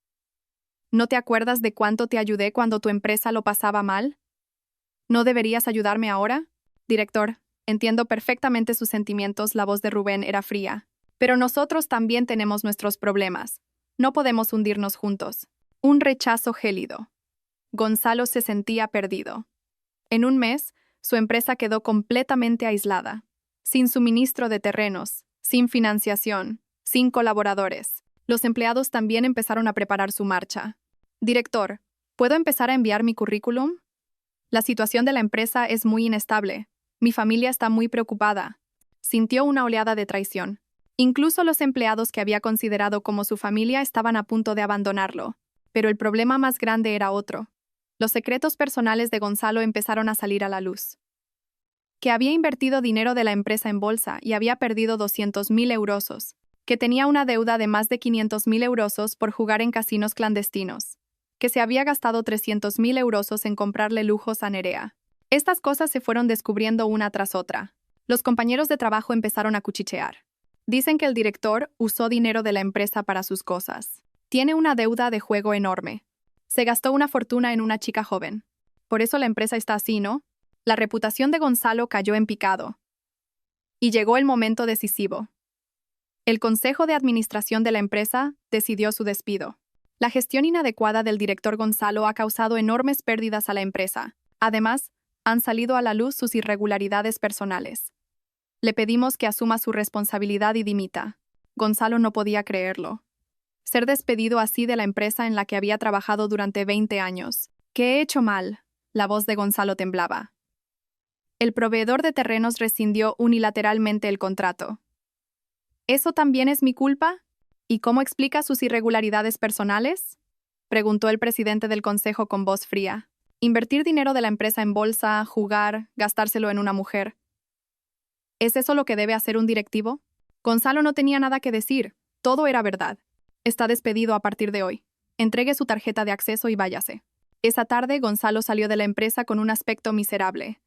S1: ¿No te acuerdas de cuánto te ayudé cuando tu empresa lo pasaba mal? ¿No deberías ayudarme ahora? Director, entiendo perfectamente sus sentimientos, la voz de Rubén era fría. Pero nosotros también tenemos nuestros problemas. No podemos hundirnos juntos. Un rechazo gélido. Gonzalo se sentía perdido. En un mes, su empresa quedó completamente aislada, sin suministro de terrenos, sin financiación, sin colaboradores. Los empleados también empezaron a preparar su marcha. Director, ¿puedo empezar a enviar mi currículum? La situación de la empresa es muy inestable. Mi familia está muy preocupada. Sintió una oleada de traición. Incluso los empleados que había considerado como su familia estaban a punto de abandonarlo. Pero el problema más grande era otro. Los secretos personales de Gonzalo empezaron a salir a la luz. Que había invertido dinero de la empresa en bolsa y había perdido 200.000 euros. Que tenía una deuda de más de 500.000 euros por jugar en casinos clandestinos. Que se había gastado 300.000 euros en comprarle lujos a Nerea. Estas cosas se fueron descubriendo una tras otra. Los compañeros de trabajo empezaron a cuchichear. Dicen que el director usó dinero de la empresa para sus cosas. Tiene una deuda de juego enorme. Se gastó una fortuna en una chica joven. Por eso la empresa está así, ¿no? La reputación de Gonzalo cayó en picado. Y llegó el momento decisivo. El consejo de administración de la empresa decidió su despido. La gestión inadecuada del director Gonzalo ha causado enormes pérdidas a la empresa. Además, han salido a la luz sus irregularidades personales. Le pedimos que asuma su responsabilidad y dimita. Gonzalo no podía creerlo. Ser despedido así de la empresa en la que había trabajado durante 20 años. ¿Qué he hecho mal? La voz de Gonzalo temblaba. El proveedor de terrenos rescindió unilateralmente el contrato. ¿Eso también es mi culpa? ¿Y cómo explica sus irregularidades personales? Preguntó el presidente del consejo con voz fría. Invertir dinero de la empresa en bolsa, jugar, gastárselo en una mujer. ¿Es eso lo que debe hacer un directivo? Gonzalo no tenía nada que decir. Todo era verdad. Está despedido a partir de hoy. Entregue su tarjeta de acceso y váyase. Esa tarde, Gonzalo salió de la empresa con un aspecto miserable.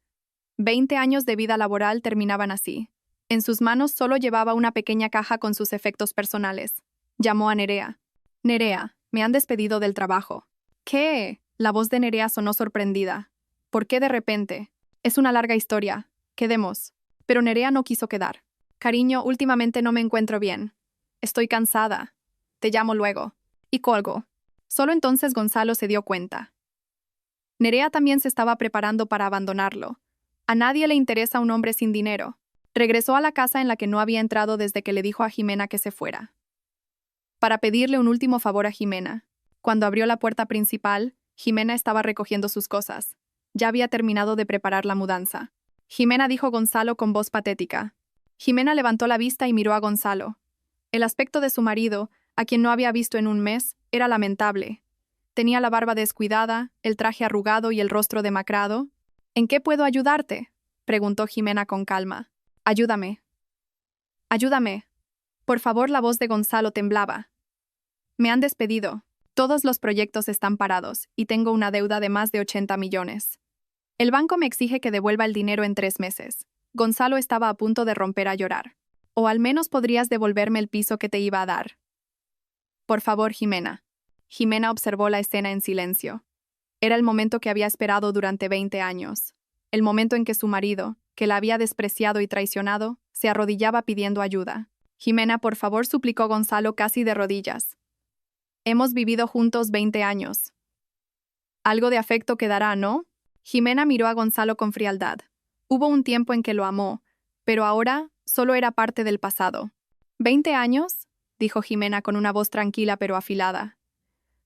S1: 20 años de vida laboral terminaban así. En sus manos solo llevaba una pequeña caja con sus efectos personales. Llamó a Nerea. Nerea, me han despedido del trabajo. ¿Qué? La voz de Nerea sonó sorprendida. ¿Por qué de repente? Es una larga historia. Quedemos. Pero Nerea no quiso quedar. Cariño, últimamente no me encuentro bien. Estoy cansada. Te llamo luego. Y colgo. Solo entonces Gonzalo se dio cuenta. Nerea también se estaba preparando para abandonarlo. A nadie le interesa un hombre sin dinero. Regresó a la casa en la que no había entrado desde que le dijo a Jimena que se fuera. Para pedirle un último favor a Jimena. Cuando abrió la puerta principal, Jimena estaba recogiendo sus cosas. Ya había terminado de preparar la mudanza. Jimena, dijo Gonzalo con voz patética. Jimena levantó la vista y miró a Gonzalo. El aspecto de su marido, a quien no había visto en un mes, era lamentable. Tenía la barba descuidada, el traje arrugado y el rostro demacrado. ¿En qué puedo ayudarte?, preguntó Jimena con calma. Ayúdame. Ayúdame. Por favor, la voz de Gonzalo temblaba. Me han despedido. Todos los proyectos están parados y tengo una deuda de más de 80 millones. El banco me exige que devuelva el dinero en 3 meses. Gonzalo estaba a punto de romper a llorar. O al menos podrías devolverme el piso que te iba a dar. Por favor, Jimena. Jimena observó la escena en silencio. Era el momento que había esperado durante 20 años. El momento en que su marido, que la había despreciado y traicionado, se arrodillaba pidiendo ayuda. Jimena, por favor, suplicó Gonzalo casi de rodillas. Hemos vivido juntos 20 años. Algo de afecto quedará, ¿no? Jimena miró a Gonzalo con frialdad. Hubo un tiempo en que lo amó, pero ahora solo era parte del pasado. ¿20 años? Dijo Jimena con una voz tranquila pero afilada.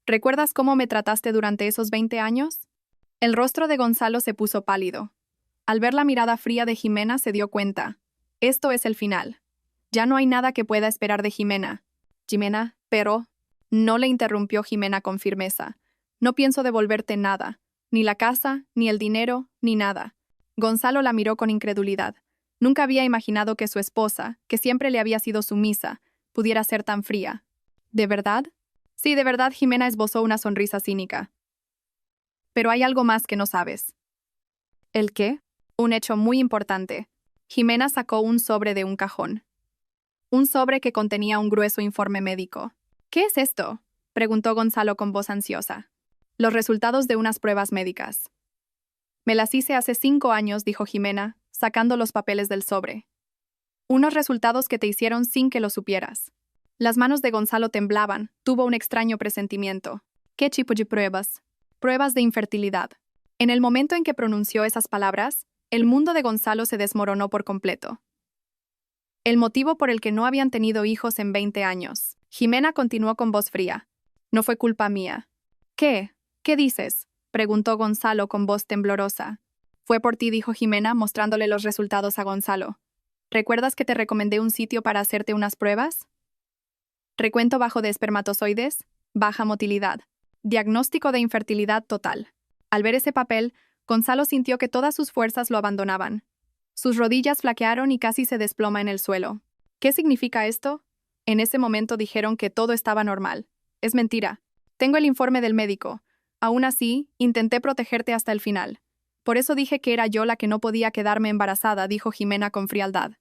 S1: ¿Recuerdas cómo me trataste durante esos 20 años? El rostro de Gonzalo se puso pálido. Al ver la mirada fría de Jimena se dio cuenta. Esto es el final. Ya no hay nada que pueda esperar de Jimena. Jimena, pero... No, le interrumpió Jimena con firmeza. No pienso devolverte nada. Ni la casa, ni el dinero, ni nada. Gonzalo la miró con incredulidad. Nunca había imaginado que su esposa, que siempre le había sido sumisa, pudiera ser tan fría. ¿De verdad? Sí, de verdad, Jimena esbozó una sonrisa cínica. Pero hay algo más que no sabes. ¿El qué? Un hecho muy importante. Jimena sacó un sobre de un cajón. Un sobre que contenía un grueso informe médico. ¿Qué es esto?, preguntó Gonzalo con voz ansiosa. Los resultados de unas pruebas médicas. Me las hice hace 5 años, dijo Jimena, sacando los papeles del sobre. Unos resultados que te hicieron sin que lo supieras. Las manos de Gonzalo temblaban, tuvo un extraño presentimiento. ¿Qué tipo de pruebas? Pruebas de infertilidad. En el momento en que pronunció esas palabras, el mundo de Gonzalo se desmoronó por completo. El motivo por el que no habían tenido hijos en 20 años. Jimena continuó con voz fría. No fue culpa mía. ¿Qué? ¿Qué dices? preguntó Gonzalo con voz temblorosa. Fue por ti, dijo Jimena, mostrándole los resultados a Gonzalo. ¿Recuerdas que te recomendé un sitio para hacerte unas pruebas? Recuento bajo de espermatozoides, baja motilidad. Diagnóstico de infertilidad total. Al ver ese papel, Gonzalo sintió que todas sus fuerzas lo abandonaban. Sus rodillas flaquearon y casi se desploma en el suelo. ¿Qué significa esto? En ese momento dijeron que todo estaba normal. Es mentira. Tengo el informe del médico. Aún así, intenté protegerte hasta el final. Por eso dije que era yo la que no podía quedarme embarazada, dijo Jimena con frialdad.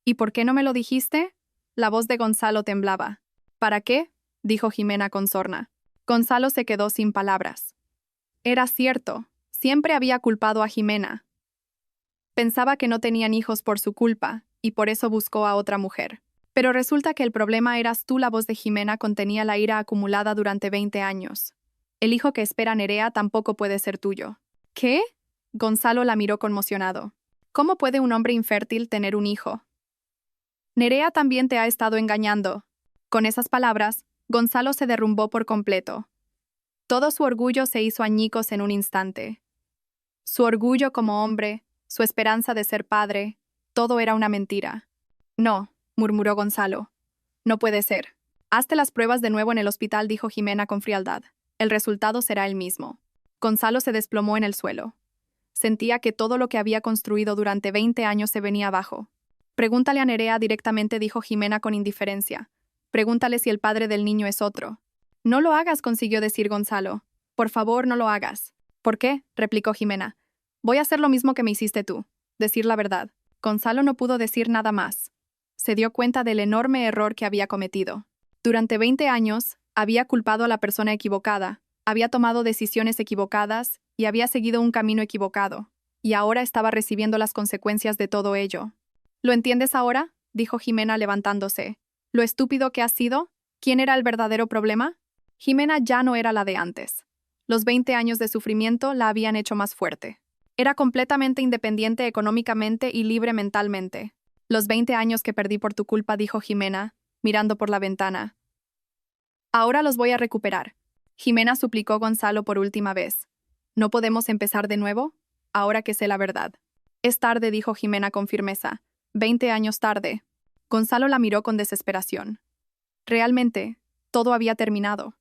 S1: ¿Y por qué no me lo dijiste? La voz de Gonzalo temblaba. ¿Para qué? Dijo Jimena con sorna. Gonzalo se quedó sin palabras. Era cierto. Siempre había culpado a Jimena. Pensaba que no tenían hijos por su culpa, y por eso buscó a otra mujer. Pero resulta que el problema eras tú. La voz de Jimena contenía la ira acumulada durante 20 años. El hijo que espera Nerea tampoco puede ser tuyo. ¿Qué? Gonzalo la miró conmocionado. ¿Cómo puede un hombre infértil tener un hijo? Nerea también te ha estado engañando. Con esas palabras, Gonzalo se derrumbó por completo. Todo su orgullo se hizo añicos en un instante. Su orgullo como hombre, su esperanza de ser padre, todo era una mentira. No, murmuró Gonzalo. No puede ser. Hazte las pruebas de nuevo en el hospital, dijo Jimena con frialdad. El resultado será el mismo. Gonzalo se desplomó en el suelo. Sentía que todo lo que había construido durante 20 años se venía abajo. Pregúntale a Nerea directamente, dijo Jimena con indiferencia. Pregúntale si el padre del niño es otro. No lo hagas, consiguió decir Gonzalo. Por favor, no lo hagas. ¿Por qué? Replicó Jimena. Voy a hacer lo mismo que me hiciste tú. Decir la verdad. Gonzalo no pudo decir nada más. Se dio cuenta del enorme error que había cometido. Durante 20 años, había culpado a la persona equivocada, había tomado decisiones equivocadas y había seguido un camino equivocado. Y ahora estaba recibiendo las consecuencias de todo ello. ¿Lo entiendes ahora? Dijo Jimena levantándose. ¿Lo estúpido que has sido? ¿Quién era el verdadero problema? Jimena ya no era la de antes. Los 20 años de sufrimiento la habían hecho más fuerte. Era completamente independiente económicamente y libre mentalmente. Los 20 años que perdí por tu culpa, dijo Jimena, mirando por la ventana. Ahora los voy a recuperar. Jimena suplicó Gonzalo por última vez. ¿No podemos empezar de nuevo? Ahora que sé la verdad. Es tarde, dijo Jimena con firmeza. 20 años tarde. Gonzalo la miró con desesperación. Realmente, todo había terminado.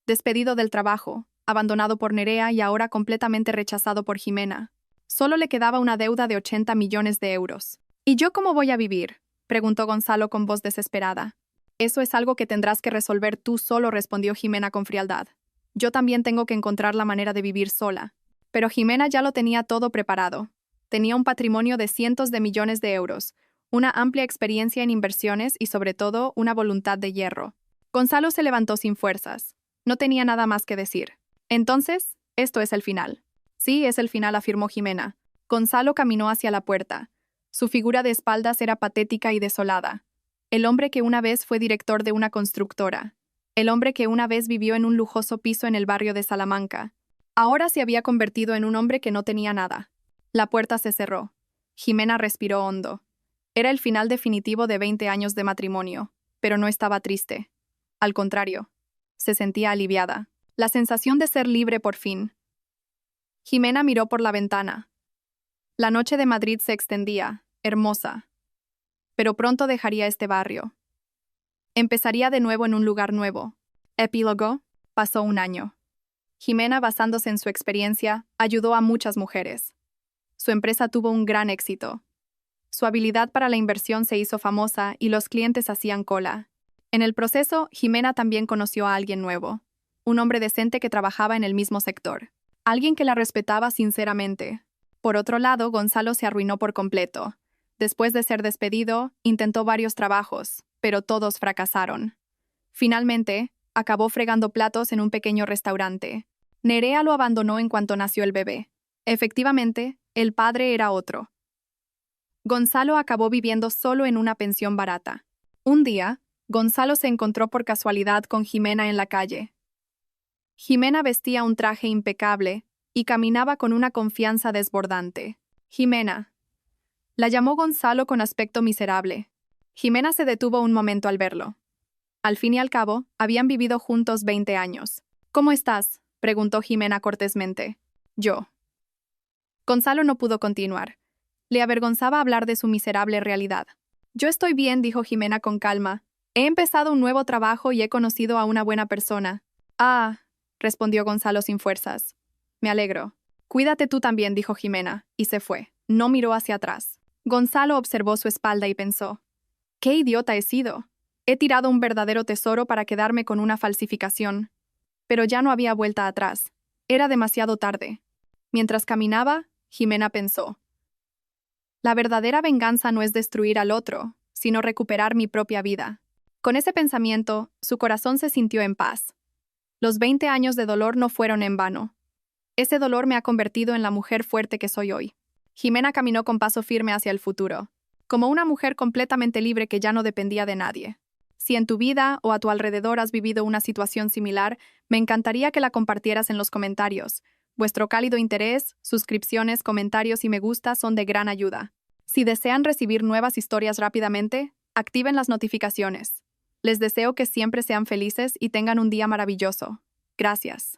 S1: Despedido del trabajo, abandonado por Nerea y ahora completamente rechazado por Jimena. Solo le quedaba una deuda de 80 millones de euros. ¿Y yo cómo voy a vivir? Preguntó Gonzalo con voz desesperada. Eso es algo que tendrás que resolver tú solo, respondió Jimena con frialdad. Yo también tengo que encontrar la manera de vivir sola. Pero Jimena ya lo tenía todo preparado. Tenía un patrimonio de cientos de millones de euros, una amplia experiencia en inversiones y sobre todo una voluntad de hierro. Gonzalo se levantó sin fuerzas. No tenía nada más que decir. Entonces, esto es el final. Sí, es el final, afirmó Jimena. Gonzalo caminó hacia la puerta. Su figura de espaldas era patética y desolada. El hombre que una vez fue director de una constructora. El hombre que una vez vivió en un lujoso piso en el barrio de Salamanca. Ahora se había convertido en un hombre que no tenía nada. La puerta se cerró. Jimena respiró hondo. Era el final definitivo de 20 años de matrimonio, pero no estaba triste. Al contrario, se sentía aliviada. La sensación de ser libre por fin. Jimena miró por la ventana. La noche de Madrid se extendía, hermosa. Pero pronto dejaría este barrio. Empezaría de nuevo en un lugar nuevo. Epílogo, pasó un año. Jimena, basándose en su experiencia, ayudó a muchas mujeres. Su empresa tuvo un gran éxito. Su habilidad para la inversión se hizo famosa y los clientes hacían cola. En el proceso, Jimena también conoció a alguien nuevo. Un hombre decente que trabajaba en el mismo sector. Alguien que la respetaba sinceramente. Por otro lado, Gonzalo se arruinó por completo. Después de ser despedido, intentó varios trabajos, pero todos fracasaron. Finalmente, acabó fregando platos en un pequeño restaurante. Nerea lo abandonó en cuanto nació el bebé. Efectivamente, el padre era otro. Gonzalo acabó viviendo solo en una pensión barata. Un día, Gonzalo se encontró por casualidad con Jimena en la calle. Jimena vestía un traje impecable y caminaba con una confianza desbordante. Jimena. La llamó Gonzalo con aspecto miserable. Jimena se detuvo un momento al verlo. Al fin y al cabo, habían vivido juntos 20 años. ¿Cómo estás?, preguntó Jimena cortésmente. Yo. Gonzalo no pudo continuar. Le avergonzaba hablar de su miserable realidad. Yo estoy bien, dijo Jimena con calma. He empezado un nuevo trabajo y he conocido a una buena persona. Ah, respondió Gonzalo sin fuerzas. Me alegro. Cuídate tú también, dijo Jimena, y se fue. No miró hacia atrás. Gonzalo observó su espalda y pensó: «¿Qué idiota he sido? He tirado un verdadero tesoro para quedarme con una falsificación». Pero ya no había vuelta atrás. Era demasiado tarde. Mientras caminaba, Jimena pensó: «La verdadera venganza no es destruir al otro, sino recuperar mi propia vida». Con ese pensamiento, su corazón se sintió en paz. Los 20 años de dolor no fueron en vano. Ese dolor me ha convertido en la mujer fuerte que soy hoy. Jimena caminó con paso firme hacia el futuro, como una mujer completamente libre que ya no dependía de nadie. Si en tu vida o a tu alrededor has vivido una situación similar, me encantaría que la compartieras en los comentarios. Vuestro cálido interés, suscripciones, comentarios y me gusta son de gran ayuda. Si desean recibir nuevas historias rápidamente, activen las notificaciones. Les deseo que siempre sean felices y tengan un día maravilloso. Gracias.